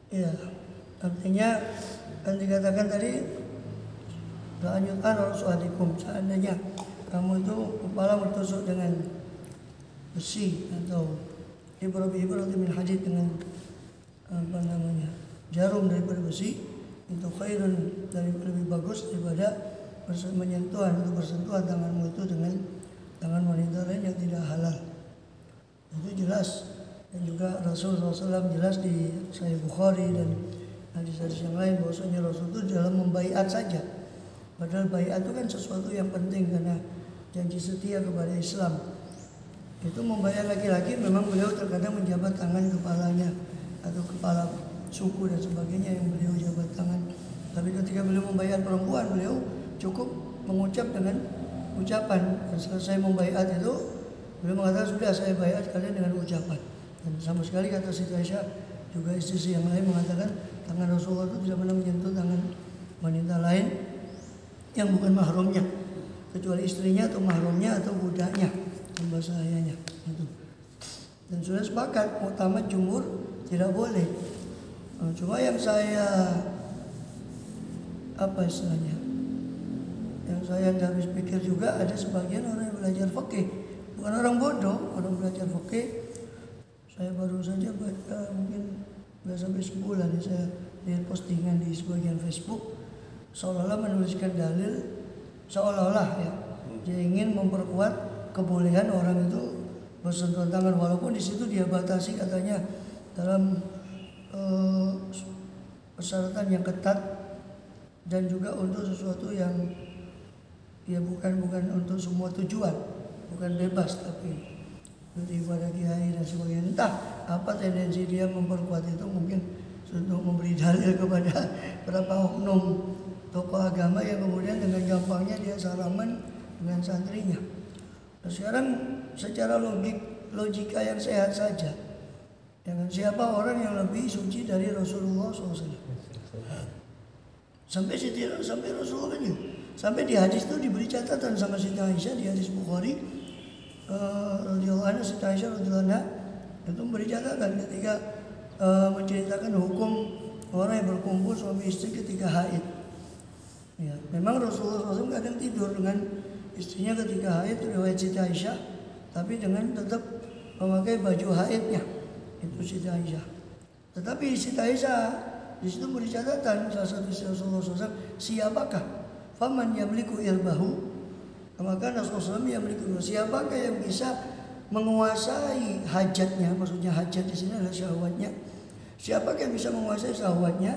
Ya, artinya kan dikatakan tadi la'anyut'an rasu'adikum, seandainya kamu itu kepala bertusuk dengan besi atau ibrati min hadid, dengan jarum daripada besi, itu khairun, lebih bagus daripada menyentuhan atau bersentuhan tanganmu itu dengan tangan wanita lain yang tidak halal. Itu jelas. Dan juga Rasulullah SAW jelas di Sahih Bukhari dan hadis-hadis yang lain bahwasanya Rasul itu dalam membaiat saja. Padahal baiat itu kan sesuatu yang penting karena janji setia kepada Islam. Itu membaiat laki-laki, memang beliau terkadang menjabat tangan kepalanya atau kepala suku dan sebagainya yang beliau jabat tangan. Tapi ketika beliau membaiat perempuan, beliau cukup mengucap dengan ucapan. Dan selesai membaiat itu, beliau mengatakan sudah saya baiat kalian dengan ucapan. Dan sama sekali kata Siti Aisyah, juga istri yang lain mengatakan tangan Rasulullah itu tidak pernah menyentuh tangan wanita lain yang bukan mahramnya, kecuali istrinya atau mahramnya atau budaknya, bahasa ayahnya itu. Dan sudah sepakat muktamad jumhur tidak boleh. Cuma yang saya yang saya habis pikir juga, ada sebagian orang yang belajar fikih, bukan orang bodoh, orang belajar fikih. Saya baru saja baca, mungkin nggak sampai sebulan ya, saya lihat postingan di sebagian Facebook, seolah-olah menuliskan dalil, seolah-olah ya, dia ingin memperkuat kebolehan orang itu bersentuhan tangan, walaupun di situ dia batasi katanya dalam persyaratan yang ketat dan juga untuk sesuatu yang ya bukan untuk semua tujuan, bukan bebas, tapi pada kiai dan sebagainya. Entah apa tendensi dia memperkuat itu, mungkin untuk memberi dalil kepada beberapa oknum tokoh agama yang kemudian dengan gampangnya dia salaman dengan santrinya. Nah, sekarang secara logika yang sehat saja, dengan siapa orang yang lebih suci dari Rasulullah SAW? Sampai Rasulullah kan, sampai di hadis itu diberi catatan sama Siti Aisyah di hadis Bukhari. Radhiyallahu anha, Siti Aisyah radhiyallahu anha itu memberi catatan ketika menceritakan hukum orang yang berkumpul suami istri ketika haid. Ya, memang Rasulullah SAW kadang tidur dengan istrinya ketika haid, riwayat Siti Aisyah, tapi dengan tetap memakai baju haidnya, itu Siti Aisyah. Tetapi Siti Aisyah di situ memberi catatan, salah satu istri Rasulullah SAW, siapakah faman yamliku irbahu, maka Rasulullah SAW yang berikutnya, siapakah yang bisa menguasai hajatnya, maksudnya hajat di sini adalah syahwatnya. Siapakah yang bisa menguasai syahwatnya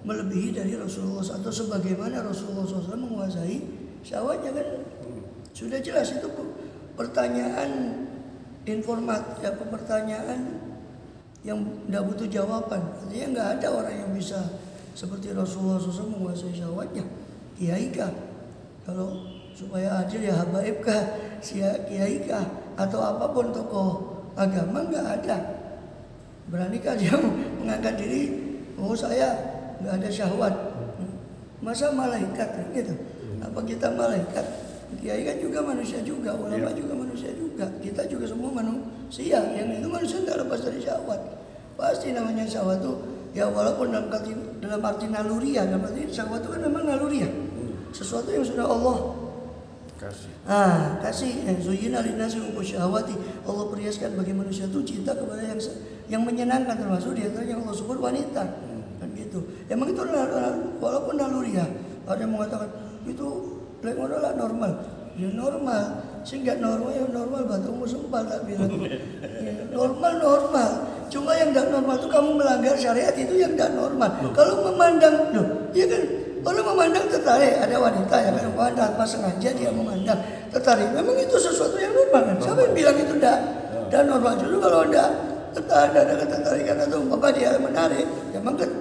melebihi dari Rasulullah SAW, atau sebagaimana Rasulullah SAW menguasai syahwatnya, kan sudah jelas itu pertanyaan informatif, ya, pertanyaan yang tidak butuh jawaban. Artinya nggak ada orang yang bisa seperti Rasulullah SAW menguasai syahwatnya. Kiai kah? Kalau supaya adil ya habaib kah, kiai kah, atau apapun tokoh agama, nggak ada. Beranikah dia mengangkat diri, oh saya nggak ada syahwat? Masa malaikat gitu? Apa kita malaikat? Kiai kan juga manusia juga, ulama juga manusia juga, kita juga semua manusia. Yang itu manusia nggak lepas dari syahwat. Pasti namanya syahwat itu ya, walaupun dalam arti naluriah, dalam arti syahwat itu kan memang naluriah, sesuatu yang sudah Allah kasih. Zuyina linnasi hubbu syahwati, Allah perhiaskan bagi manusia itu cinta kepada yang menyenangkan, termasuk di antaranya Allah sebut wanita. Kan gitu. Emang itu walaupun naluriah. Ada yang mengatakan itu adalah normal. Ya normal. Sih enggak normal, ya normal batumu sempal tak bilang. Ya, normal. Cuma yang enggak normal itu kamu melanggar syariat, itu yang enggak normal. Kalau memandang, loh, ya kan, kalau memandang tertarik, ada wanita yang memandang tanpa sengaja dia memandang tertarik, memang itu sesuatu yang normal kan? Siapa yang bilang itu tidak normal? Justru kalau ada ketertarikan atau apa dia menarik, memang kan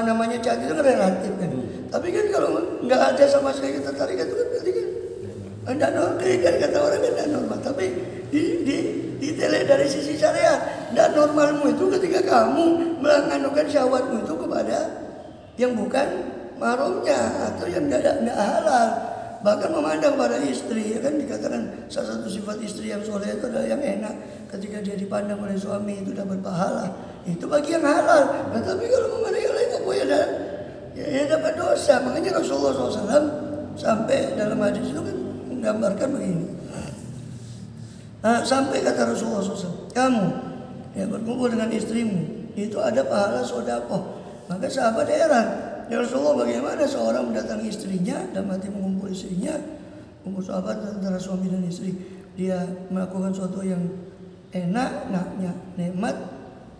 namanya cantik itu kan relatif kan. Tapi kan kalau nggak ada sama sekali ketertarikan itu kan berarti kan tidak normal, kan kata orang kan tidak normal. Tapi ditelek dari sisi syariat, tidak normalmu itu ketika kamu menganukan syahwatmu itu kepada yang bukan mahramnya atau yang tidak halal, bahkan memandang pada istri, ya kan dikatakan salah satu sifat istri yang soleh itu adalah yang enak ketika dia dipandang oleh suami itu dapat pahala, itu bagi yang halal. Nah, tapi kalau memandang Makanya Rasulullah SAW sampai dalam hadis itu kan menggambarkan begini. Sampai kata Rasulullah SAW, kamu ya berkumpul dengan istrimu itu ada pahala sedekah. Maka sahabat heran, ya Rasulullah, bagaimana seorang mendatangi istrinya dan mati mengumpul istrinya, kumpul sahabat antara suami dan istri, dia melakukan sesuatu yang enak, nikmat,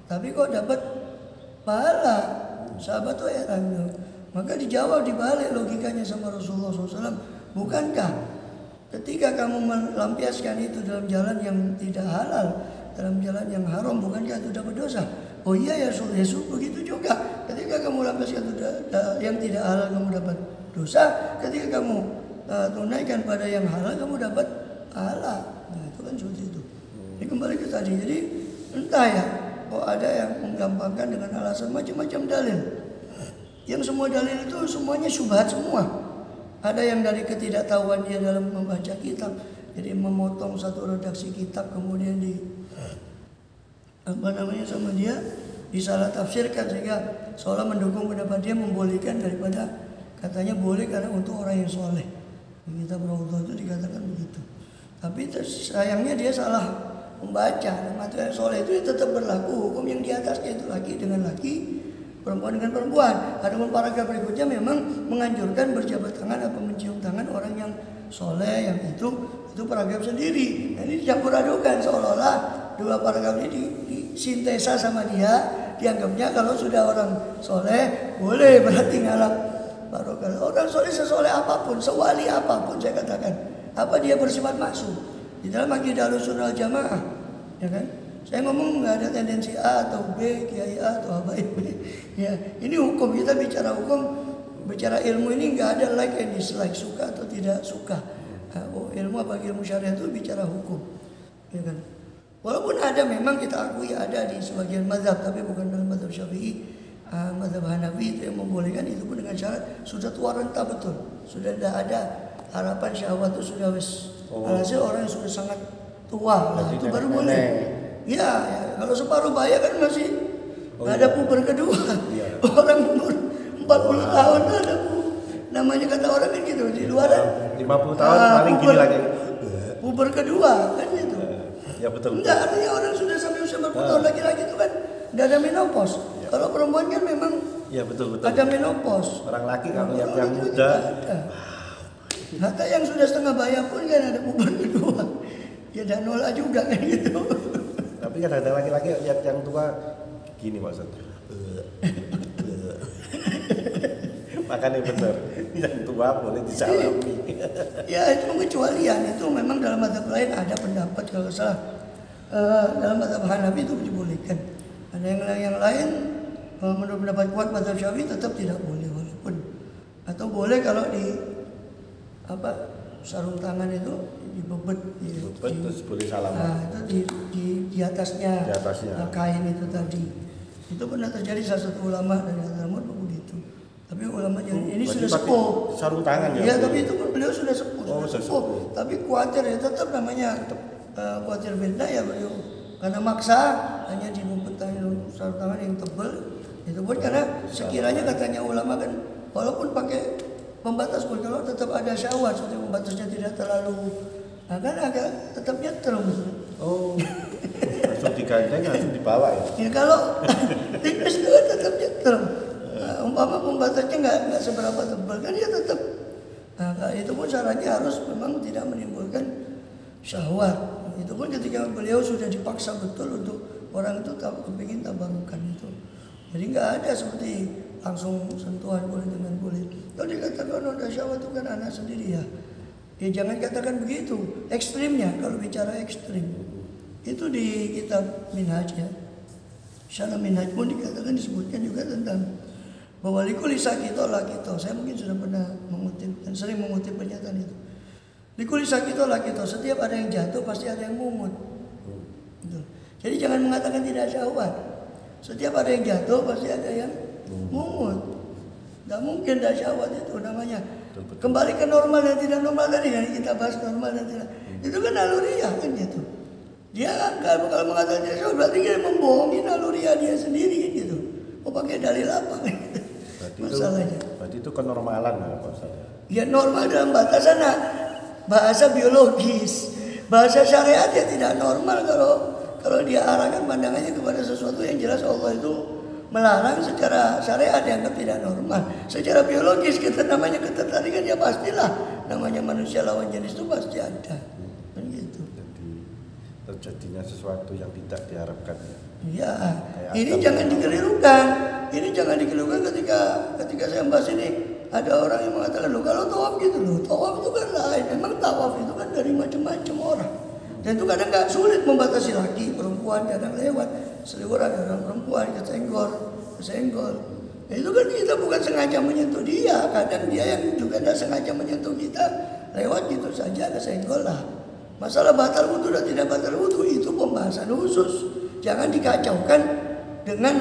tapi kok dapat pahala? Sahabat tuh heran. Maka dijawab dibalik logikanya sama Rasulullah SAW, bukankah ketika kamu melampiaskan itu dalam jalan yang tidak halal, dalam jalan yang haram, bukankah itu dapat dosa? Oh iya ya Yesus, begitu juga. Ketika kamu lampiaskan itu yang tidak halal, kamu dapat dosa. Ketika kamu tunaikan pada yang halal, kamu dapat pahala. Nah itu kan seperti itu. Ini kembali ke tadi. Jadi entah ya, kok ada yang menggampangkan dengan alasan macam-macam dalil. Yang semua dalil itu semuanya syubhat semua. Ada yang dari ketidaktahuan dia dalam membaca kitab, jadi memotong satu redaksi kitab kemudian sama dia disalah tafsirkan sehingga seolah mendukung pendapat dia, membolehkan daripada katanya boleh karena untuk orang yang soleh. Di kitab Raudhah itu dikatakan begitu. Tapi sayangnya dia salah membaca. Materi soleh itu tetap berlaku hukum yang di atasnya, itu laki dengan laki, perempuan dengan perempuan. Adapun paragraf berikutnya memang menganjurkan berjabat tangan atau mencium tangan orang yang soleh, yang itu paragraf sendiri. Nah, ini dicampur adukan seolah-olah dua paragraf ini disintesa sama dia, dianggapnya kalau sudah orang soleh boleh berarti ngalap barokah. Orang soleh sesoleh apapun, sewali apapun saya katakan, apa dia bersifat maksum di dalam akidah Ahlussunnah wal Jamaah, ya kan? Saya ngomong nggak ada tendensi A atau B, kiai A atau habaib B. Ya, ini hukum, kita bicara hukum, bicara ilmu ini nggak ada like and dislike, suka atau tidak suka. Ilmu apalagi ilmu syariah itu bicara hukum, ya kan? Walaupun ada, memang kita akui ada di sebagian mazhab, tapi bukan dalam mazhab Syafi'i, mazhab Hanafi itu yang membolehkan, itu pun dengan syarat sudah tua renta betul, sudah tidak ada harapan syahwat itu sudah wis. Alhasil orang yang sudah sangat tua, nah itu baru boleh. Ya, kalau separuh baya kan masih ada puber kedua. Ya. Orang umur 40 tahun ada namanya kata orang kan gitu di luaran. 50 tahun paling gini lagi. Puber kedua kan gitu. Ya betul. Enggak, artinya orang sudah sampai usia 40 tahun, laki-laki itu kan enggak ada menopause. Ya. Kalau perempuan kan memang ya betul. Ada menopause. Orang laki kalau yang muda ada. Kata yang sudah setengah baya pun kan ada puber kedua. Ya dan nolak juga kan gitu. Tapi kan ada laki-laki yang tua gini maksudnya. Makanya benar, yang tua boleh disalami. Ya itu pengecualian, itu memang dalam mazhab lain ada pendapat kalau salah. Dalam mazhab Hanafi itu dibolehkan. Ada yang lain menurut pendapat kuat mazhab Syafi'i tetap tidak boleh, walaupun atau boleh kalau di sarung tangan itu dibebet, terus boleh salaman. Nah, itu di atasnya, kain itu tadi. Itu pernah terjadi salah satu ulama dari Hadramaut begitu. Tapi ulama yang ini sudah sepuh. Sarung tangan ya. Iya, tapi itu pun beliau sudah sepuh. Sepuh. Tapi khawatir ya, tetap namanya khawatir benda ya beliau. Karena maksa hanya dibebet sarung tangan yang tebal. Itu pun karena sekiranya katanya ulama kan walaupun pakai pembatas pun kalau tetap ada syahwat, seperti pembatasnya tidak terlalu, kan agak tetap nyetrum. Oh, langsung digandeng, langsung dibawa ya? Ya kalau tipis itu kan tetap nyetrum. Umpama pembatasnya nggak seberapa tebal kan dia tetap. Nah, itu pun syaratnya harus memang tidak menimbulkan syahwat. Itu pun ketika beliau sudah dipaksa betul untuk orang itu kepingin tabarukan itu. Jadi nggak ada seperti langsung sentuhan kulit dengan kulit. Kalau dikatakan ada syahwat itu kan anak sendiri ya. Ya jangan katakan begitu. Ekstrimnya, kalau bicara ekstrim itu di kitab Minhaj ya. Syarah Minhaj pun dikatakan, disebutkan juga tentang bahwa likuli sakito lakito. Saya mungkin sudah pernah mengutip dan sering mengutip pernyataan itu. Likuli sakito lakito, setiap ada yang jatuh pasti ada yang mungut. Jadi jangan mengatakan tidak syahwat. Setiap ada yang jatuh pasti ada yang mungut. Tidak mungkin tidak syahwat itu namanya. Kembali ke normal dan tidak normal tadi kan kita bahas normal dan tidak. Itu kan naluriah kan gitu. Dia kalau mengatakan dia syahwat berarti dia membohongi naluriah dia sendiri kan gitu. Mau pakai dalil apa kan gitu. masalahnya. Berarti itu kenormalan ya Pak Ustaz? Ya normal dalam batasan bahasa biologis. Bahasa syariat ya tidak normal kalau dia arahkan pandangannya kepada sesuatu yang jelas Allah itu melarang. Secara syariat dianggap tidak normal. Secara biologis kita namanya ketertarikan ya pastilah. Namanya manusia lawan jenis itu pasti ada. Begitu. Jadi terjadinya sesuatu yang tidak diharapkan ya. Iya. Ini jangan dikelirukan. Ini jangan dikelirukan ketika saya bahas ini. Ada orang yang mengatakan, loh kalau tawaf gitu loh, tawaf itu kan lain. Memang tawaf itu kan dari macam-macam orang. Dan itu kadang nggak sulit membatasi laki, perempuan, kadang lewat. Seliweran orang perempuan, kesenggol. Nah, itu kan kita bukan sengaja menyentuh dia. Kadang dia yang juga tidak sengaja menyentuh kita, lewat gitu saja, kesenggol lah. Masalah batal wudhu dan tidak batal wudhu itu pembahasan khusus. Jangan dikacaukan dengan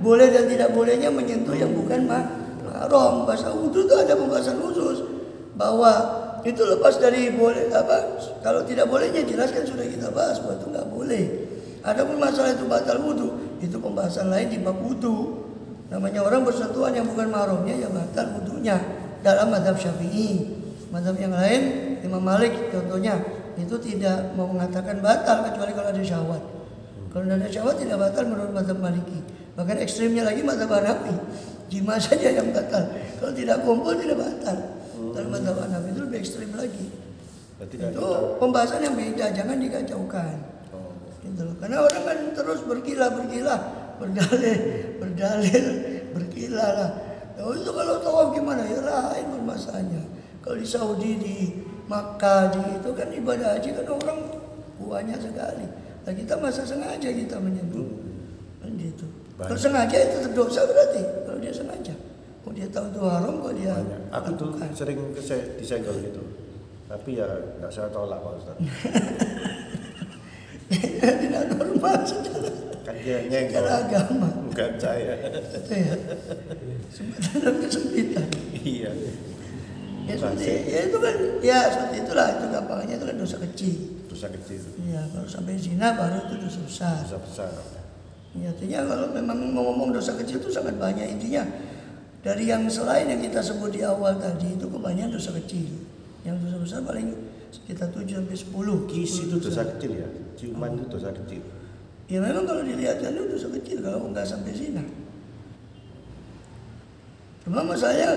boleh dan tidak bolehnya menyentuh yang bukan mahram. Bahasa wudhu itu ada pembahasan khusus bahwa itu lepas dari boleh kalau tidak bolehnya jelas kan sudah kita bahas bahwa itu nggak boleh. Adapun masalah itu batal wudhu itu pembahasan lain di bab wudhu. Namanya orang bersentuhan yang bukan mahramnya ya batal wudhunya dalam mazhab Syafi'i. Mazhab yang lain Imam Malik contohnya itu tidak mau mengatakan batal kecuali kalau ada syahwat. Kalau tidak ada syahwat tidak batal menurut mazhab Maliki. Bahkan ekstrimnya lagi mazhab Hanafi. Jima saja yang batal. Kalau tidak kumpul tidak batal. Dalam mazhab Hanafi itu lebih ekstrim lagi. Itu pembahasan yang beda, jangan dikacaukan. Gitu loh. Karena orang kan terus berkilah, berdalil, berkilah lah. Oh, itu kalau tawaf gimana? Ya lain permasalahannya. Kalau di Saudi, di Makkah, itu kan ibadah haji kan orang banyak sekali. Nah, kita masa sengaja kita menyentuh. Kan gitu. Kalau sengaja itu terdosa berarti. Kalau dia sengaja. Kalau dia tahu itu haram, kok dia aku tuh sering disenggol gitu. Tapi ya nggak saya tolak Pak Ustaz. Tidak normal kan dia nyenggol. secara agama. Bukan saya. Ya. Sebenarnya kesempitan. Iya. Ya itu kan ya seperti itulah, itu gampangnya itu kan dosa kecil. Dosa kecil. Iya, kalau sampai zina baru itu dosa besar. Dosa besar. Ya, artinya kalau memang mau ngomong dosa kecil itu sangat banyak intinya. Dari yang selain yang kita sebut di awal tadi itu kebanyakan dosa kecil. Yang dosa besar paling sekitar 7 sampai 10. Kis itu dosa kecil ya. Ciuman itu dosa kecil. Ya memang kalau dilihat itu dosa kecil kalau enggak sampai zina. Cuma masalahnya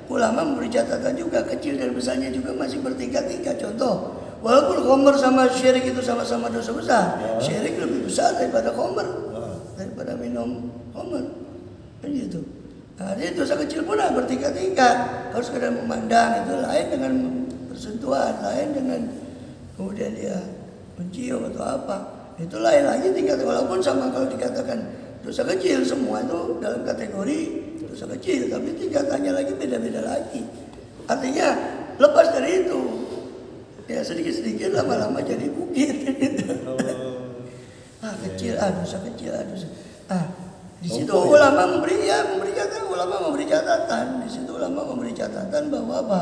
ulama memberi catatan juga kecil dan besarnya juga masih bertingkat-tingkat. Contoh, walaupun khamr sama syirik itu sama-sama dosa besar, syirik lebih besar daripada khamr, daripada minum khamr. Kan gitu. Nah, ini dosa kecil pun bertingkat-tingkat. Kalau sekedar memandang itu lain dengan bersentuhan, lain dengan kemudian dia mencium atau apa. Itu lain lagi tingkat, walaupun sama kalau dikatakan dosa kecil semua itu dalam kategori dosa kecil, tapi tingkatannya lagi beda-beda lagi. Artinya lepas dari itu ya sedikit-sedikit lama-lama jadi bukit. Kecil, dosa kecil, dosa. Di situ ulama memberi catatan. Di situ ulama memberi catatan bahwa apa?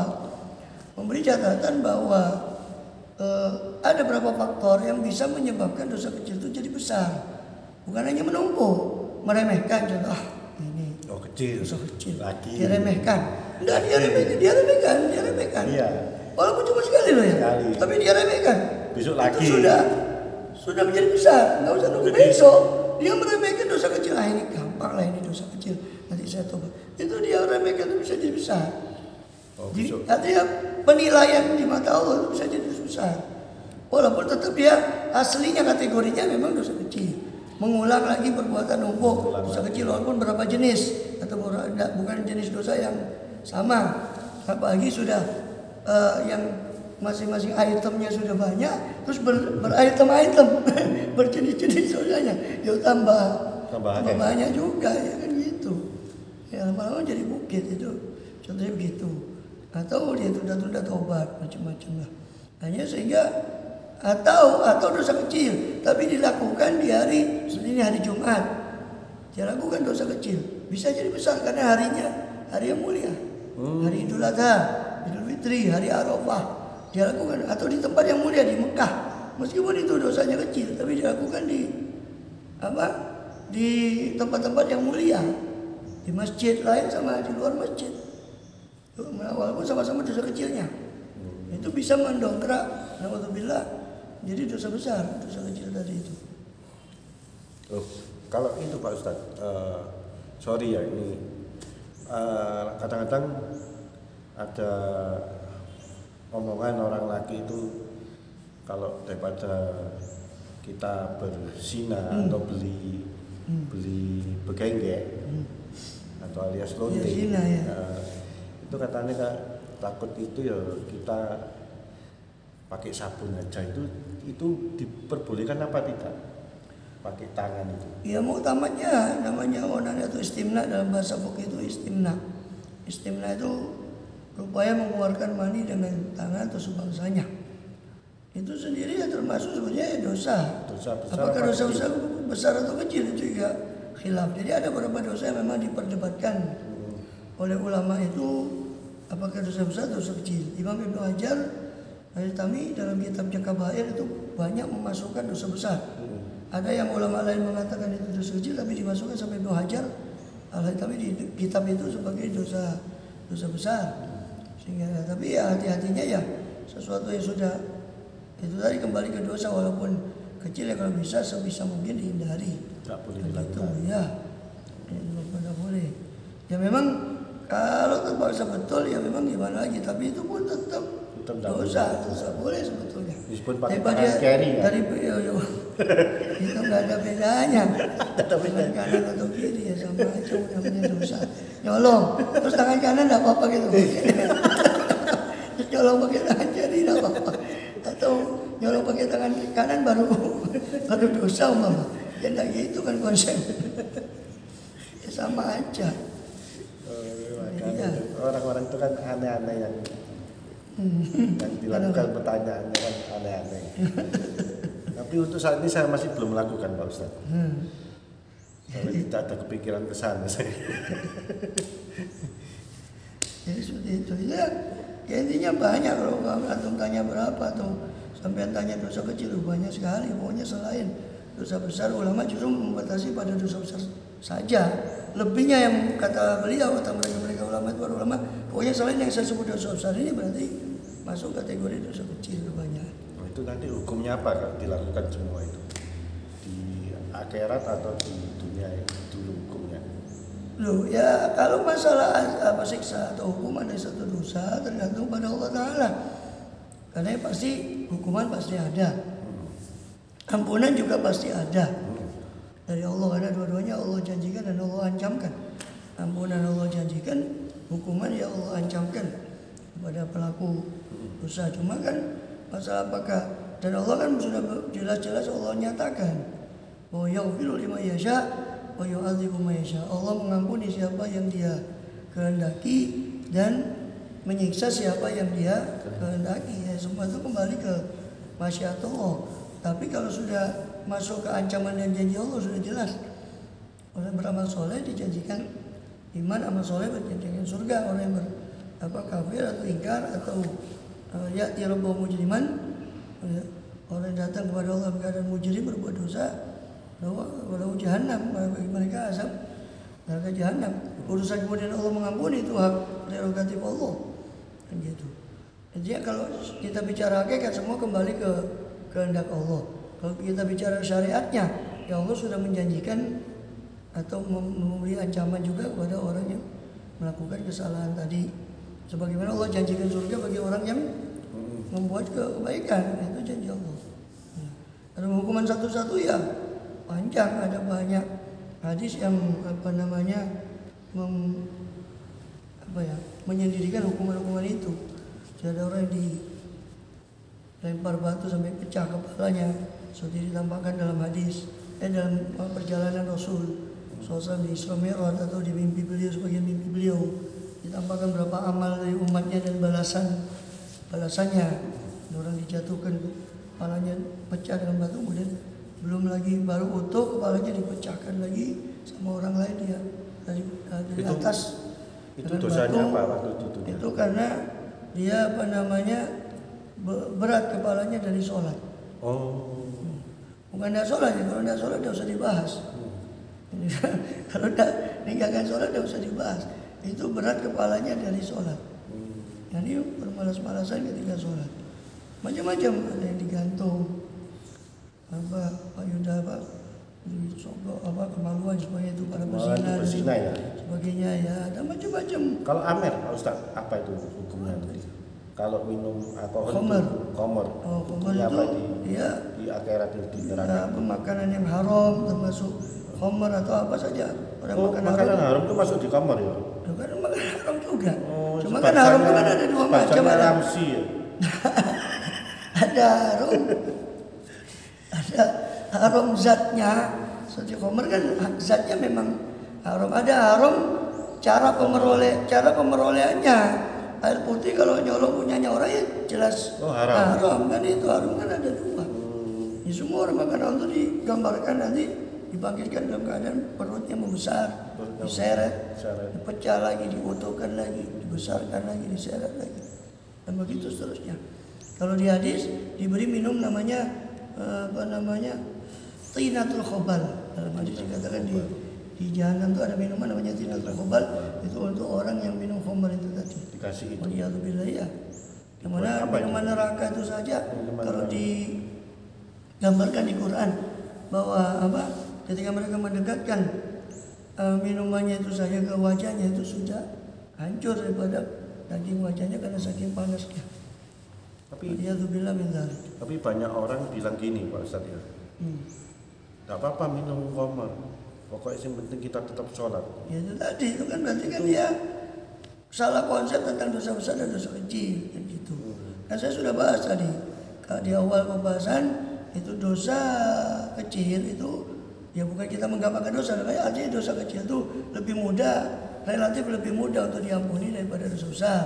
Memberi catatan bahwa ada beberapa faktor yang bisa menyebabkan dosa kecil itu jadi besar. Bukan hanya menumpuk, meremehkan contoh. Ini kecil. Dosa kecil. Lagi. Diremehkan. Enggak dia remehkan. Iya. Walaupun cuma sekali loh ya. Sekali. Tapi dia remehkan. Besok lagi. Itu sudah menjadi besar. Enggak usah nunggu besok. Dia meremehkan dosa kecil. Ini gampang lah, ini dosa kecil. Nanti saya tobat. Itu dia remehkan itu bisa jadi besar. Jadi artinya penilaian di mata Allah itu bisa jadi dosa besar. Walaupun tetap dia aslinya kategorinya memang dosa kecil. Mengulang lagi perbuatan numpuk dosa kecil walaupun berapa jenis atau bukan jenis dosa yang sama. Apalagi sudah yang masing-masing itemnya sudah banyak, terus beritem-item berjenis-jenis dosanya, ya tambah banyak juga ya kan gitu. Ya lama-lama jadi bukit itu, contohnya begitu. Atau dia tunda-tunda tobat macam-macam lah. Hanya sehingga atau dosa kecil tapi dilakukan di hari Jumat. Dia lakukan dosa kecil, bisa jadi besar karena hari yang mulia. Hari Idul Adha, Idul Fitri, hari Arafah. Dia lakukan atau di tempat yang mulia di Mekah. Meskipun itu dosanya kecil tapi dilakukan di tempat-tempat yang mulia. di masjid lain sama di luar masjid. Walaupun sama-sama dosa kecilnya. Itu bisa mendongkrak naudzubillah jadi dosa besar, dosa kecil tadi itu. Oh, kalau itu Pak Ustadz, sorry ya ini kadang-kadang ada omongan orang laki itu kalau daripada kita berzina atau beli begenggek atau alias lonte, ya. itu katanya Kak, takut itu ya kita pakai sabun aja, itu diperbolehkan apa tidak? Pakai tangan itu? Ya mau tamatnya namanya onana itu istimna, dalam bahasa fikih itu istimna. Istimna itu berupaya mengeluarkan mani dengan tangan atau sebangsanya. Itu sendiri ya termasuk sebenarnya dosa. Dosa besar. Apakah dosa besar atau kecil itu juga khilaf. Jadi ada beberapa dosa yang memang diperdebatkan oleh ulama itu apakah dosa besar atau dosa kecil. Imam Ibnu Hajar Al-Haytami dalam kitabnya Kabair itu banyak memasukkan dosa besar. Ada yang ulama lain mengatakan itu dosa kecil tapi dimasukkan sampai Ibnu Hajar Al-Haytami di kitab itu sebagai dosa besar. Sehingga tapi ya hati-hatinya ya sesuatu yang sudah itu tadi kembali ke dosa walaupun kecil ya kalau bisa sebisa mungkin dihindari. Tidak boleh dilakukan. Ya, tidak boleh. Ya memang kalau terpaksa betul ya memang gimana lagi, tapi itu pun tetap dosa boleh sebetulnya. Meskipun pakai tangan kiri ya. Dari itu nggak ada bedanya. Tangan kanan atau kiri ya sama aja namanya dosa. Nyolong, terus tangan kanan nggak apa-apa gitu. Terus nyolong pakai tangan kiri nggak apa-apa. Atau nyolong pakai tangan kanan baru dosa umpama. Ya enggak gitu kan konsep. Ya sama aja. Orang-orang itu kan aneh-aneh yang dilakukan pertanyaannya kan aneh-aneh. Tapi untuk saat ini saya masih belum melakukan Pak Ustadz. Kalau tidak ada kepikiran ke sana saya. Jadi seperti itu ya intinya banyak kalau antum tanya berapa atau sampai tanya dosa kecil banyak sekali. Pokoknya selain dosa besar ulama justru membatasi pada dosa besar saja. Lebihnya yang kata beliau kata mereka ulama itu ulama pokoknya selain yang saya sebut dosa besar ini berarti masuk kategori dosa kecil kebanyakan. Oh, itu nanti hukumnya apa kalau dilakukan semua itu di akhirat atau di dunia dulu hukumnya? Loh ya kalau masalah apa siksa atau hukuman dari satu dosa tergantung pada Allah Ta'ala. Karena pasti hukuman pasti ada, ampunan juga pasti ada dari Allah karena dua-duanya Allah janjikan dan Allah ancamkan. Ampunan Allah janjikan, hukuman ya Allah ancamkan kepada pelaku dosa. Cuma kan masalah apakah dan Allah kan sudah jelas-jelas Allah nyatakan bahwa yaghfiru liman yasha wa yu'adzibu man yasha. Allah mengampuni siapa yang Dia kehendaki dan menyiksa siapa yang Dia kehendaki. Ya semua itu kembali ke masyiatullah. Tapi kalau sudah masuk ke ancaman dan janji Allah sudah jelas. Orang beramal soleh dijanjikan iman, amal soleh berjanjikan surga. Orang yang kafir atau ingkar atau ya'ti rabbahu mujriman, orang yang datang kepada Allah keadaan mujrim berbuat dosa, walau jahannam, bagi mereka azab neraka jahannam. Urusan kemudian Allah mengampuni itu hak prerogatif Allah. Kan gitu. Jadi kalau kita bicara hakikat semua kembali ke kehendak Allah. Kalau kita bicara syariatnya, ya Allah sudah menjanjikan atau memberi ancaman juga kepada orang yang melakukan kesalahan tadi. Sebagaimana Allah janjikan surga bagi orang yang membuat kebaikan, itu janji Allah. Ada hukuman satu-satu ya panjang, ada banyak hadis yang menyendirikan hukuman-hukuman itu. Jadi ada orang yang dilempar batu sampai pecah kepalanya, seperti ditampakkan dalam hadis dalam perjalanan Rasul SAW di Isra Mi'raj atau di mimpi beliau, sebagian mimpi beliau ditampakkan berapa amal dari umatnya dan balasannya. Orang dijatuhkan kepalanya pecah dengan batu, kemudian belum lagi baru utuh kepalanya dipecahkan lagi sama orang lain dia dari atas. Itu dosanya apa waktu itu? Itu karena dia berat kepalanya dari sholat. Oh. Bukan tidak sholat ya, kalau tidak sholat tidak usah dibahas. Kalau tidak meninggalkan sholat tidak usah dibahas. Itu berat kepalanya dari sholat. Nah, ini bermalas-malasan ketika sholat. Macam-macam, ada yang digantung, payudah disogok, kemaluan supaya itu para berzina ya. Sebagainya ya, ada macam-macam. Kalau amer, Pak Ustaz, apa itu hukumnya? Kalau minum alkohol Khomer. Khomer. Oh, khomer itu di akhirat di neraka. Makanan yang haram termasuk khomer atau apa saja. Makanan haram itu masuk di kamar ya? Kan makanan haram juga. Oh, cuma kan haram itu kan ada dua macam. Ada ramsi ya? Ada haram. Ada haram zatnya. Seperti khomer kan zatnya memang haram. Ada haram cara pemerolehannya. Air putih kalau nyolong punyanya orang ya jelas haram kan, itu haram kan ada dua. Ini semua orang makan haram itu digambarkan nanti dibangkitkan dalam keadaan perutnya membesar, diseret, dipecah lagi, diutuhkan lagi, dibesarkan lagi, diseret lagi, dan begitu seterusnya. Kalau di hadis diberi minum namanya tinatul khobal. Dalam hadis dikatakan di jahanam itu ada minuman namanya tinatul khobal. Itu untuk orang yang minum khamr itu tadi. Dikasih itu. Waliyadzubillah ya. Yang mana minuman neraka itu saja kalau digambarkan di Quran bahwa ketika mereka mendekatkan minumannya itu saja ke wajahnya itu sudah hancur daripada daging wajahnya karena saking panasnya. Waliyadzubillah min dzalik. Tapi banyak orang bilang gini Pak Ustaz ya. Enggak apa-apa minum khamr. Pokoknya yang penting kita tetap sholat. Ya itu tadi, itu kan berarti kan dia salah konsep tentang dosa besar dan dosa kecil kan gitu. Nah saya sudah bahas tadi di awal pembahasan itu dosa kecil itu ya bukan kita menggampangkan dosa, artinya dosa kecil itu lebih mudah, relatif lebih mudah untuk diampuni daripada dosa besar.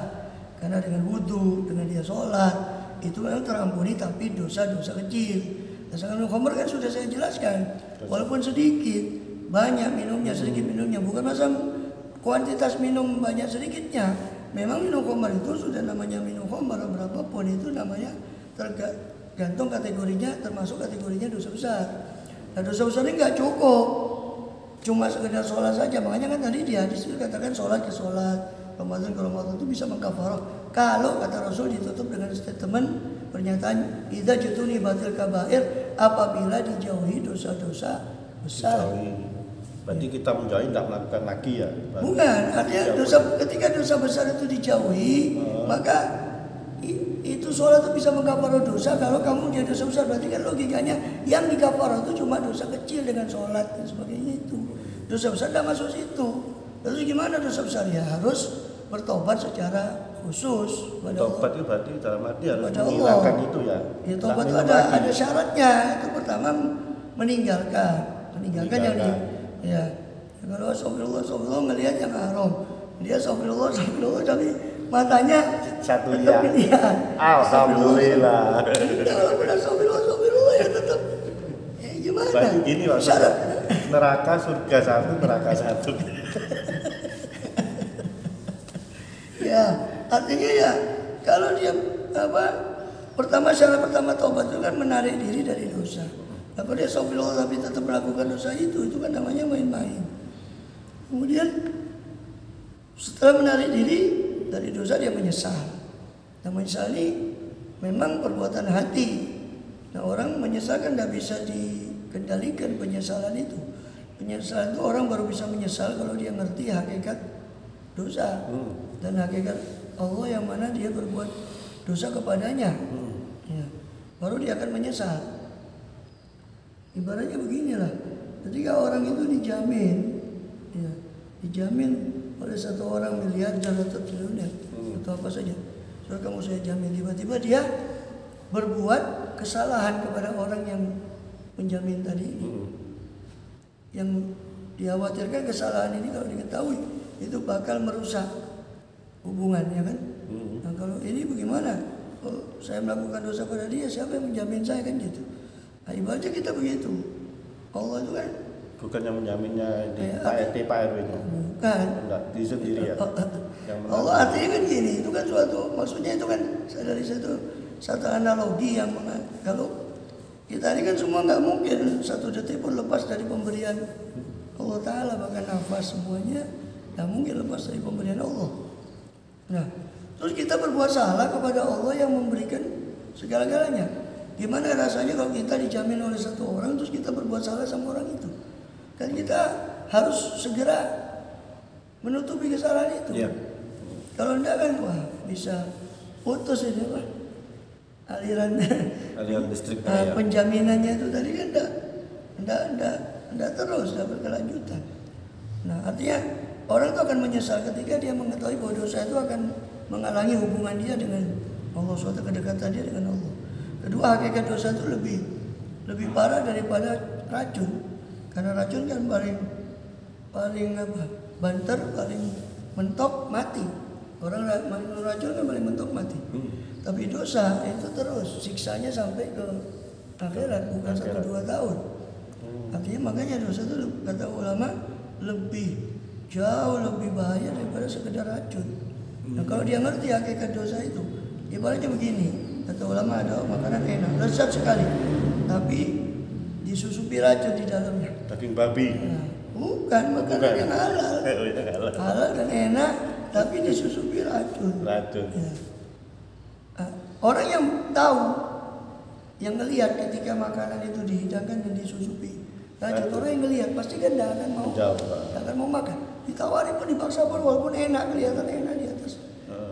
Karena dengan wudu, dengan dia sholat itu memang terampuni, tapi dosa-dosa kecil. Misalkan khamr kan sudah saya jelaskan, walaupun sedikit. Banyak minumnya, sedikit minumnya, bukan masalah kuantitas minum banyak sedikitnya. Memang minum khamr itu sudah namanya minum khamr, berapapun itu namanya tergantung kategorinya, termasuk kategorinya dosa besar. Nah dosa besar ini nggak cukup cuma sekedar sholat saja, makanya kan tadi di hadis itu katakan sholat ke sholat, Ramadan ke Ramadan itu bisa mengkafarah. Kalau kata Rasul ditutup dengan statement pernyataan idza jutuni batil kabair, apabila dijauhi dosa-dosa besar. Berarti kita menjauhi tidak melakukan lagi ya? Bukan, artinya ketika dosa besar itu dijauhi, maka itu sholat itu bisa mengkafarah dosa. Kalau kamu dia dosa besar, berarti kan logikanya yang dikafarah itu cuma dosa kecil dengan sholat dan sebagainya itu. Dosa besar tidak masuk situ. Lalu gimana dosa besar? Ya harus bertobat secara khusus. Tobat itu berarti dalam arti harus menghilangkan itu ya? Ya tobat itu ada syaratnya. Itu pertama meninggalkan yang ya, kalau astagfirullah ngelihat yang haram, dia astagfirullah tapi matanya satu tetap lihat. Alhamdulillah. Walaupun astagfirullah ya tetap. Ya gimana? Berarti gini Pak, syarat neraka surga satu, neraka satu. Ya, artinya ya kalau dia syarat pertama tobat itu kan menarik diri dari dosa. Apa dia astagfirullah tapi tetap melakukan dosa itu kan namanya main-main. Kemudian setelah menarik diri dari dosa dia menyesal. Nah menyesal ini memang perbuatan hati. Nah orang menyesal kan tidak bisa dikendalikan penyesalan itu. Penyesalan itu orang baru bisa menyesal kalau dia ngerti hakikat dosa dan hakikat Allah yang mana dia berbuat dosa kepadanya. Ya, baru dia akan menyesal. Ibaratnya beginilah, ketika orang itu dijamin oleh satu orang miliarder atau triliuner atau apa saja, so kamu saya jamin, tiba-tiba dia berbuat kesalahan kepada orang yang menjamin tadi ini, yang dikhawatirkan kesalahan ini kalau diketahui itu bakal merusak hubungannya kan. Nah kalau ini bagaimana? Oh, saya melakukan dosa pada dia, siapa yang menjamin saya kan gitu. Nah, ibaratnya kita begitu. Allah itu kan bukan yang menjaminnya di Pak RW itu. Bukan. Enggak, di sendiri ya. Allah artinya kan gini, itu kan suatu, maksudnya itu kan dari satu analogi yang kalau kita ini kan semua nggak mungkin satu detik pun lepas dari pemberian Allah Ta'ala, bahkan nafas semuanya tidak mungkin lepas dari pemberian Allah. Nah, terus kita berbuat salah kepada Allah yang memberikan segala-galanya. Gimana rasanya kalau kita dijamin oleh satu orang terus kita berbuat salah sama orang itu? Kan kita harus segera menutupi kesalahan itu. Kalau enggak kan wah bisa putus ini Pak. Aliran listrik penjaminannya itu tadi kan enggak terus, enggak berkelanjutan. Nah, artinya orang itu akan menyesal ketika dia mengetahui bahwa dosa itu akan menghalangi hubungan dia dengan Allah, suatu kedekatan dia dengan Allah. Kedua, hakikat dosa itu lebih parah daripada racun. Karena racun kan paling banter, paling mentok, mati. Orang minum racun kan paling mentok, mati. Tapi dosa itu terus siksanya sampai ke akhirat, bukan 1-2 tahun. Artinya makanya dosa itu kata ulama jauh lebih bahaya daripada sekedar racun. Nah, kalau dia ngerti hakikat dosa itu, ibaratnya begini, kata ulama ada makanan enak, lezat sekali, tapi disusupi racun di dalamnya. Daging babi. Nah, bukan makanan yang halal. Halal dan enak, tapi disusupi racun. Ya. Nah, orang yang tahu, yang ngelihat ketika makanan itu dihidangkan dan disusupi racun, orang yang ngelihat pasti kan tidak akan mau makan. Ditawari pun dipaksa pun walaupun enak, kelihatan enak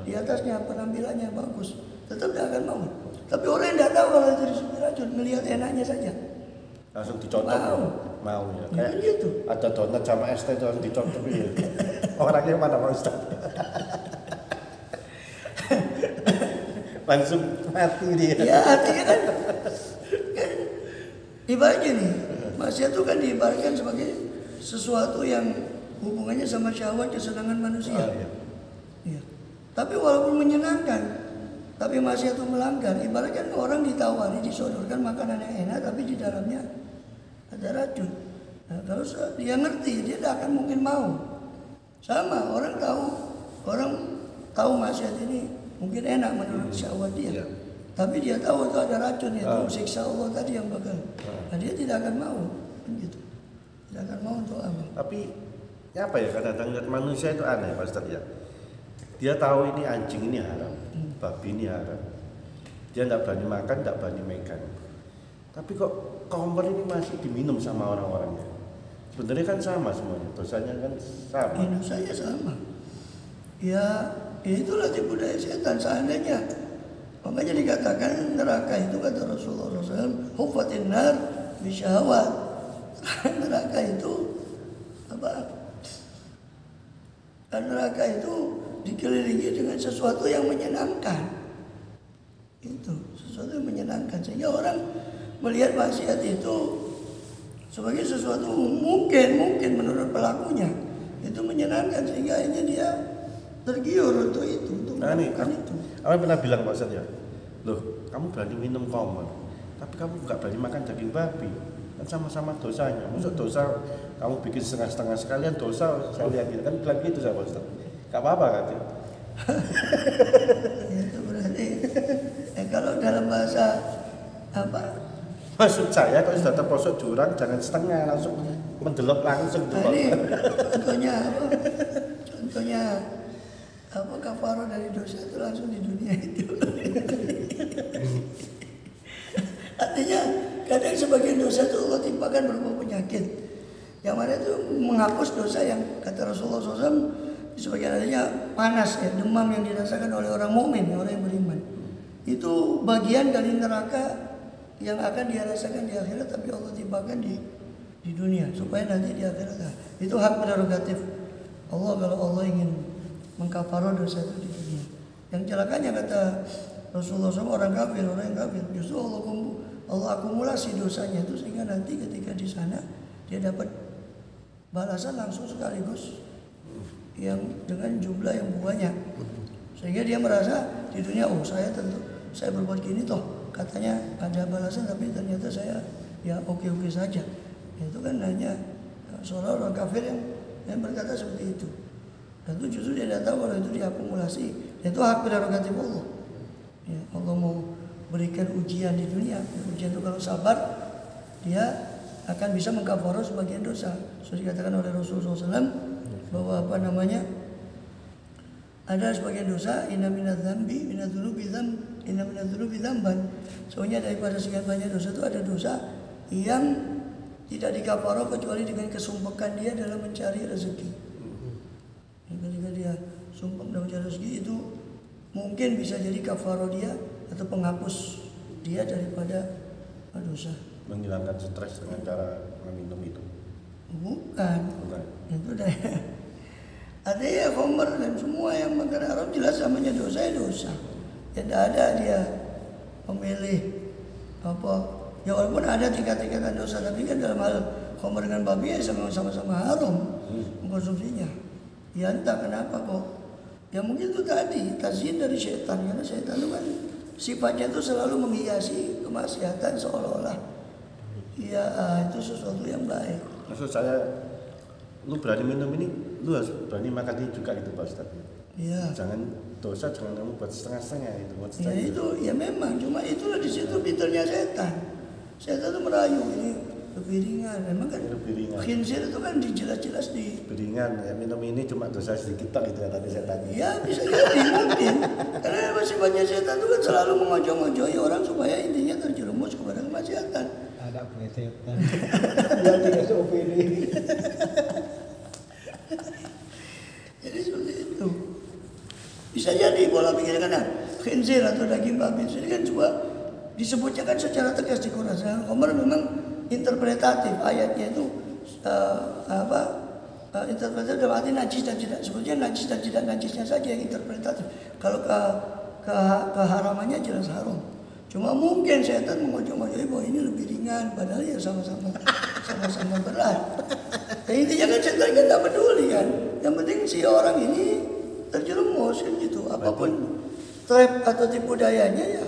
di atasnya penampilannya bagus, tetap tidak akan mau. Tapi orang yang tidak tahu kalau itu disusupi racun, ngelihat enaknya saja langsung dicocok. Mau ya. Kayak gitu. Ada donat sama es teh itu langsung dicocok ya. Orangnya mana Pak Ustaz? Langsung mati dia. Ya artinya kan ibaratnya nih, maksiat itu kan diibaratkan sebagai sesuatu yang hubungannya sama syahwat, kesenangan manusia. Ya. Tapi walaupun menyenangkan, tapi maksiat itu melanggar. Ibaratkan orang ditawari, disodorkan makanan yang enak, tapi di dalamnya ada racun. Nah, kalau dia ngerti, dia tidak akan mungkin mau. Sama orang tahu maksiat ini mungkin enak menurut syahwat dia. Tapi dia tahu itu ada racun, itu siksa Allah tadi yang bakal. Nah, dia tidak akan mau, gitu. Tidak akan mau untuk apa. Tapi apa ya, kadang-kadang manusia itu aneh Pak Ustaz ya. Dia tahu ini anjing ini haram, babi ini haram. Dia tidak berani makan, tidak berani megang. Tapi kok kompor ini masih diminum sama orang-orangnya. Sebenarnya kan sama semuanya, dosanya kan sama. Dosanya sama. Ya itulah tipu daya setan seandainya. Makanya dikatakan neraka itu kata Rasulullah SAW, hufatin nar bisyahwat. Neraka itu apa? Neraka itu dikelilingi dengan sesuatu yang menyenangkan. Itu sesuatu yang menyenangkan sehingga orang melihat maksiat itu sebagai sesuatu mungkin menurut pelakunya itu menyenangkan sehingga akhirnya dia tergiur untuk itu, untuk melakukan itu. Aku pernah bilang Pak Ustaz ya, loh kamu berani minum khamr, tapi kamu nggak berani makan daging babi, kan sama-sama dosanya. Maksud dosa kamu bikin setengah-setengah sekalian dosa saya lihat gitu kan bilang gitu sama Pak Ustaz. Gak apa-apa katanya. Itu berarti kalau dalam bahasa apa? Maksud saya kalau sudah terposok jurang jangan setengah, langsung mendelok langsung. Nah, ini contohnya apa? Contohnya apa, kafarah dari dosa itu langsung di dunia itu. Artinya kadang sebagian dosa itu Allah timpakan berupa penyakit. Yang mana itu menghapus dosa yang kata Rasulullah SAW sebagian adanya panas ya, demam yang dirasakan oleh orang mukmin, orang yang beriman. Itu bagian dari neraka yang akan dia rasakan di akhirat, tapi Allah timpakan di dunia supaya nanti di akhirat. Nah, itu hak prerogatif Allah kalau Allah ingin mengkafarah dosa itu di dunia. Yang celakanya kata Rasulullah SAW, orang yang kafir justru Allah akumulasi dosanya itu sehingga nanti ketika di sana dia dapat balasan langsung sekaligus yang dengan jumlah yang banyak, sehingga dia merasa di dunia saya berbuat gini toh katanya ada balasan, tapi ternyata saya ya oke saja. Itu kan hanya seorang orang kafir yang berkata seperti itu. Dan itu justru dia tidak tahu kalau itu diakumulasi. Itu hak prerogatif Allah. Ya, Allah mau berikan ujian di dunia. Ujian itu kalau sabar dia akan bisa mengkafarah sebagian dosa. Sudah dikatakan oleh Rasulullah SAW bahwa ada sebagian dosa inna minadz-dzambi dzamban. Soalnya daripada sekian banyak dosa itu ada dosa yang tidak dikafarah kecuali dengan kesumpakan dia dalam mencari rezeki. Ketika dia sumpah dalam mencari rezeki itu mungkin bisa jadi kafarah dia atau penghapus dia daripada dosa. Menghilangkan stres dengan cara meminum itu. Bukan. Itu dah. Ada ya khamr dan semua yang makan haram jelas namanya dosa ya dosa. Ya tidak ada dia memilih apa. Ya walaupun ada tingkat-tingkatan dosa, tapi kan dalam hal khamr dengan babi ya sama-sama haram mengkonsumsinya. Ya entah kenapa kok. Ya mungkin itu tadi tazyin dari setan, karena setan itu kan sifatnya itu selalu menghiasi kemaksiatan seolah-olah ya itu sesuatu yang baik. Maksud saya, lu berani minum ini, lu harus berani makan ini juga gitu Pak Ustadz. Iya. Jangan dosa, jangan kamu buat setengah-setengah itu. Ya itu, ya memang, cuma itulah di situ pinternya setan. Setan itu merayu ini lebih ringan, memang kan. Lebih ringan. Khinzir itu kan jelas-jelas di. Lebih ringan, ya minum ini cuma dosa sedikit tak gitu ya tadi setan. Ya bisa jadi mungkin, karena masih banyak setan itu kan selalu mengojong-ojoi orang supaya intinya terjerumus kepada kemaksiatan. Ada setan yang tidak seopini. Jadi seperti itu. Bisa jadi pola pikir karena khinzir atau daging babi ini kan juga disebutnya kan secara tegas di Quran. Khamr memang interpretatif, ayatnya itu interpretatif dalam arti najis dan tidak. Sebetulnya najis dan tidak najisnya saja yang interpretatif. Kalau keharamannya jelas haram. Cuma mungkin setan mengojong-ojoi bahwa ini lebih ringan, padahal ya sama-sama berat. Dan intinya kan setan kan tak peduli kan. Yang penting si orang ini terjerumus kan gitu. Apapun trap atau tipu dayanya ya.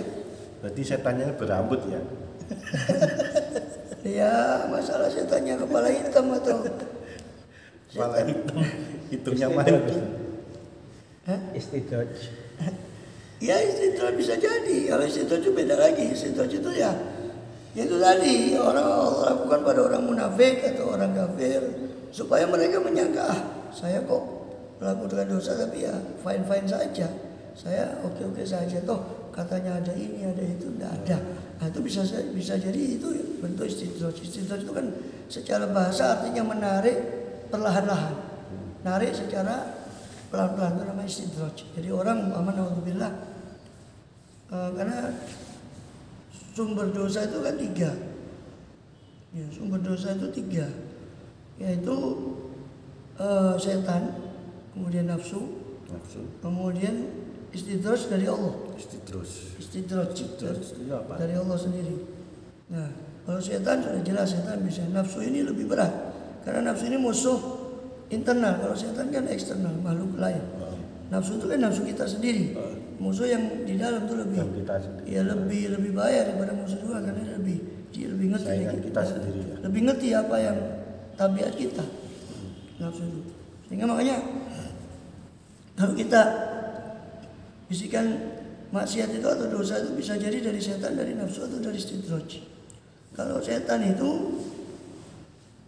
Berarti setannya berambut ya? Ya masalah setannya kepala hitam atau kepala hitam, hitungnya mana? Istidraj. Ya istidraj bisa jadi. Kalau istidraj itu beda lagi. Istidraj itu ya itu tadi orang lakukan pada orang munafik atau orang kafir supaya mereka menyangka saya kok melakukan dosa tapi ya fine saja. Saya oke saja toh katanya ada ini ada itu tidak ada. Nah itu bisa jadi itu bentuk istidraj. Istidraj itu kan secara bahasa artinya menarik perlahan-lahan. Narik secara pelan-pelan itu namanya istidraj. Jadi orang alhamdulillah karena sumber dosa itu kan 3. Ya, sumber dosa itu 3. Yaitu setan, kemudian nafsu, kemudian istidraj dari Allah. Istidraj dari Allah sendiri. Nah, kalau setan sudah jelas setan bisa. Nafsu ini lebih berat karena nafsu ini musuh internal. Kalau setan kan eksternal, makhluk lain. Nafsu itu kan nafsu kita sendiri. Musuh yang di dalam itu lebih bahaya daripada musuh luar karena dia lebih ngerti kita sendiri ya. Lebih ngerti apa yang tabiat kita. Nafsu itu. Sehingga makanya kalau kita bisikan maksiat itu atau dosa itu bisa jadi dari setan, dari nafsu atau dari istidraj. Kalau setan itu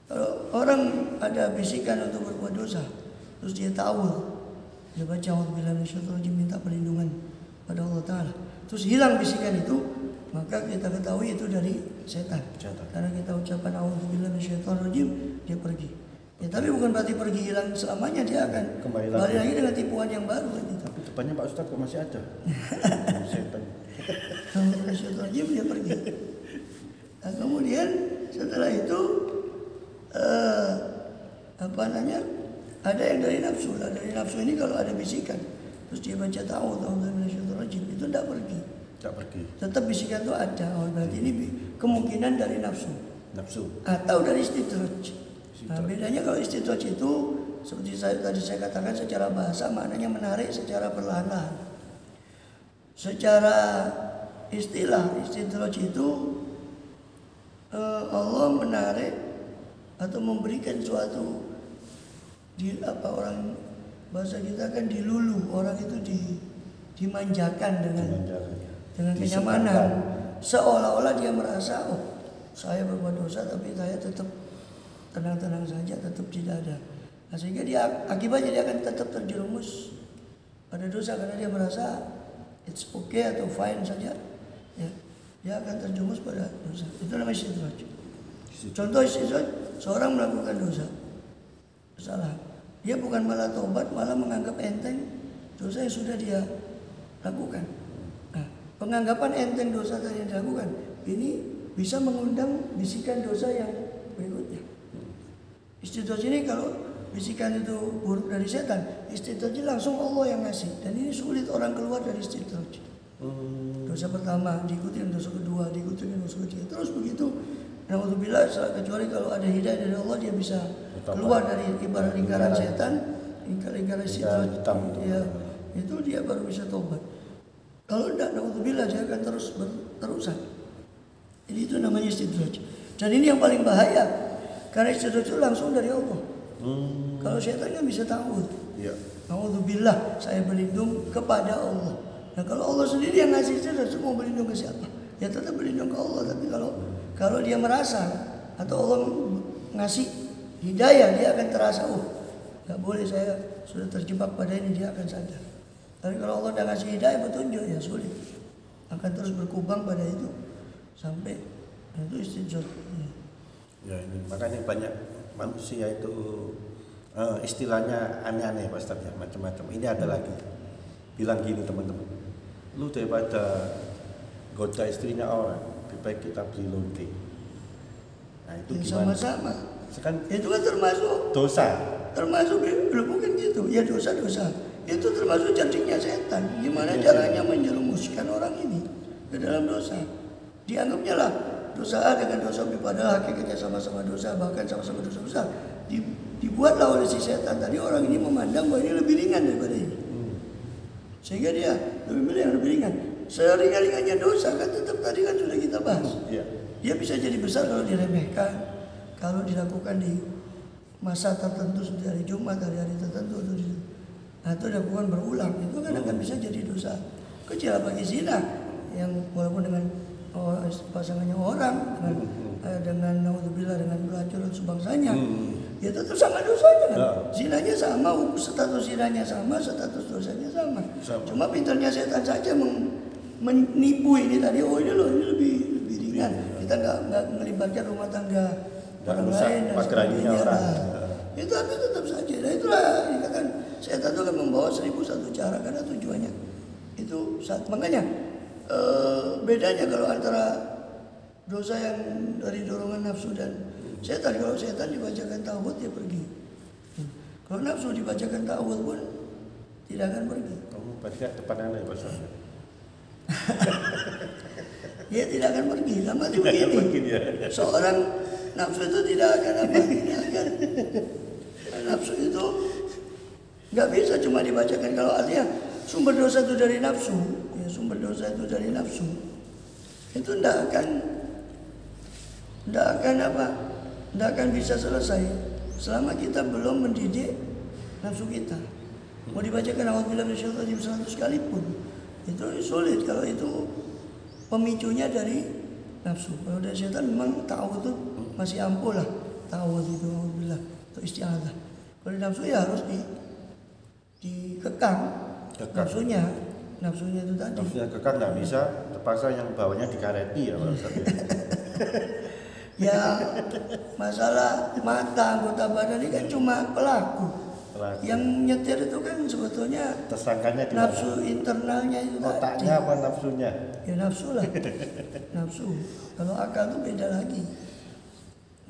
kalau orang ada bisikan untuk berbuat dosa, terus dia tahu, dia baca auzubillahi minasyaitonir minta perlindungan pada Allah Ta'ala, terus hilang bisikan itu, maka kita ketahui itu dari setan. Karena kita ucapkan auzubillahi minasyaitonir dia pergi. Ya tapi bukan berarti pergi hilang selamanya, dia akan kembali lagi dengan tipuan yang baru kan itu. Tapi depannya Pak Ustadz kok masih ada setan. Auzubillahi dia pergi. Nah, kemudian setelah itu ada yang dari nafsu. Nah, dari nafsu ini kalau ada bisikan terus dia baca itu tidak pergi. Tetap bisikan itu ada. Berarti ini kemungkinan dari nafsu atau dari istidraj. Nah, bedanya kalau istidraj itu seperti tadi saya katakan secara bahasa maknanya menarik secara perlahan-lahan. Secara istilah istidraj itu Allah menarik atau memberikan suatu orang bahasa kita kan dilulu, orang itu dimanjakan dengan kenyamanan, seolah-olah dia merasa saya berbuat dosa tapi saya tetap tenang-tenang saja, tetap tidak ada. Nah, sehingga dia akibatnya dia akan tetap terjerumus pada dosa karena dia merasa it's okay atau fine saja, ya. Dia akan terjerumus pada dosa. Itu namanya istidraj. Contoh istidraj, seorang melakukan dosa, salah. Dia bukan malah tobat, malah menganggap enteng dosa yang sudah dia lakukan. Nah, penganggapan enteng dosa yang dilakukan ini bisa mengundang bisikan dosa yang berikutnya. Istidraj ini kalau bisikan itu buruk dari setan, istidraj langsung Allah yang ngasih, dan ini sulit orang keluar dari istidraj. Dosa pertama diikuti dengan dosa kedua, diikuti dengan dosa ketiga, terus begitu. Naudzubillah, kecuali kalau ada hidayah dari Allah dia bisa keluar dari ibarat lingkaran setan, lingkaran istidraj. Ya, itu dia baru bisa tobat. Kalau tidak, naudzubillah, dia akan terus terusan. Jadi itu namanya istidraj. Dan ini yang paling bahaya. Karena istidraj itu langsung dari Allah. Kalau setan kan bisa tahu. Ya. Naudzubillah, saya berlindung kepada Allah. Nah, kalau Allah sendiri yang ngasih istidraj, mau berlindung ke siapa? Ya tetap berlindung ke Allah. Tapi kalau dia merasa atau Allah ngasih hidayah, dia akan terasa, nggak boleh, saya sudah terjebak pada ini, dia akan sadar. Tapi kalau Allah udah ngasih hidayah, petunjuk, ya sulit, akan terus berkubang pada itu sampai itu istidraj. Ya, ini makanya banyak manusia itu istilahnya aneh-aneh Pak Ustadz ya, macam-macam. Ini ada lagi bilang gini teman-teman, lu daripada goda istrinya orang, lebih baik kita beli lonte. Nah itu gimana? Sama-sama. Kan itu kan termasuk dosa. Termasuk bukan gitu, ya dosa-dosa. Itu termasuk jadinya setan. Gimana caranya menjerumuskan orang ini ke dalam dosa? Dianggapnya lah dosa A dengan dosa B, padahal hakikatnya sama-sama dosa, bahkan sama-sama dosa besar. Dibuatlah oleh si setan tadi orang ini memandang bahwa ini lebih ringan daripada ini. Sehingga dia lebih milih yang lebih ringan. Seringan-ringannya dosa kan tetap tadi kan sudah kita bahas. Dia bisa jadi besar kalau diremehkan, kalau dilakukan di masa tertentu seperti hari Jumat, hari-hari tertentu atau dilakukan berulang, itu kan akan bisa jadi dosa kecil. Bagi zina yang walaupun dengan pasangannya orang, dengan naudzubillah dengan pelacur dan sebangsanya, ya tetap sama dosanya kan. Zinanya sama, status zinanya sama, status dosanya sama. Cuma pintarnya setan saja menipu ini tadi, ini loh, ini lebih ringan. Kita nggak melibatkan rumah tangga orang lain dan sebagainya. Itu tapi tetap saja. Nah itulah dikatakan setan itu akan membawa 1001 cara karena tujuannya itu saat. Makanya bedanya kalau antara dosa yang dari dorongan nafsu dan setan, kalau setan dibacakan tauhid dia pergi. Kalau nafsu dibacakan tauhid pun tidak akan pergi. Kamu baca depan anak ya Pak. Dia tidak akan pergi. Sama begini. Seorang nafsu itu tidak akan nafsu itu nggak bisa cuma dibacakan. Kalau artinya sumber dosa itu dari nafsu, ya sumber dosa itu dari nafsu, itu tidak akan bisa selesai selama kita belum mendidik nafsu kita. Mau dibacakan a'udzubillahi minasyaitonir rajim 100 kali pun itu sulit kalau itu pemicunya dari nafsu. Kalau dari setan memang ta'awudz itu masih ampuh lah, ta'awudz itu a'udzubillah atau isti'adzah. Kalau di nafsu ya harus dikekang nafsunya itu tadi. Nafsunya kekang nggak bisa, terpaksa yang bawahnya dikareti ya Pak Ustadz. Ya masalah mata, anggota badan ini kan cuma pelaku. Yang nyetir itu kan sebetulnya tersangkanya di nafsu internalnya itu otaknya tadi. Apa nafsunya? Ya nafsu lah. Nafsu. Kalau akal itu beda lagi.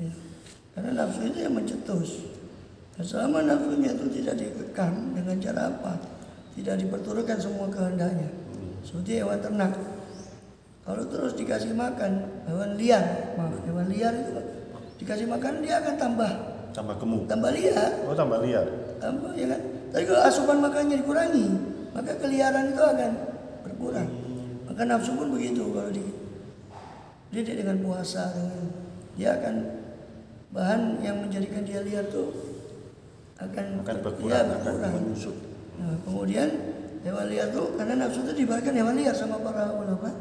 Ya. Karena nafsu itu yang mencetus. Nah, selama nafsunya itu tidak dikekang dengan cara apa? Tidak diperturutkan semua kehendaknya. Seperti hewan ternak. Kalau terus dikasih makan hewan liar itu dikasih makan dia akan tambah gemuk, tambah liar. Oh tambah liar. Tambah ya kan. Tapi kalau asupan makannya dikurangi, maka keliaran itu akan berkurang. Maka nafsu pun begitu, kalau dididik dengan puasa, dia akan bahan yang menjadikan dia liar tuh akan berkurang, ya, akan menyusut. Nah, kemudian hewan liar tuh karena nafsu itu diibaratkan hewan liar sama para ulama.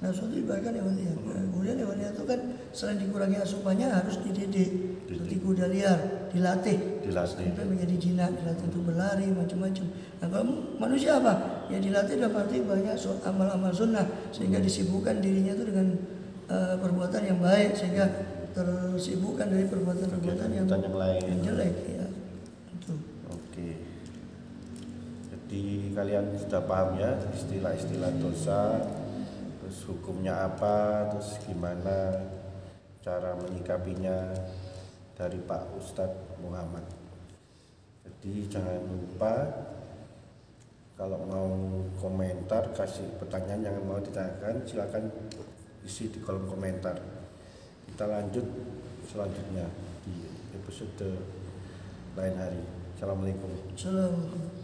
Nafsu itu diibaratkan hewan liar. Kemudian Kemudian hewan itu kan selain dikurangi asupannya harus dididik seperti kuda liar, dilatih sampai menjadi jinak, dilatih untuk berlari macam-macam. Nah kalau manusia apa? Ya dilatih dalam arti banyak amal-amal sunnah sehingga disibukkan dirinya itu dengan perbuatan yang baik sehingga tersibukkan dari perbuatan-perbuatan yang lain, yang jelek ya. Itu. Oke. Jadi kalian sudah paham ya istilah-istilah dosa, terus hukumnya apa, terus gimana cara menyikapinya dari Pak Ustadz Muhammad. Jadi jangan lupa kalau mau komentar, kasih pertanyaan yang mau ditanyakan, silakan isi di kolom komentar. Kita lanjut selanjutnya di episode lain hari. Assalamualaikum. Assalamualaikum.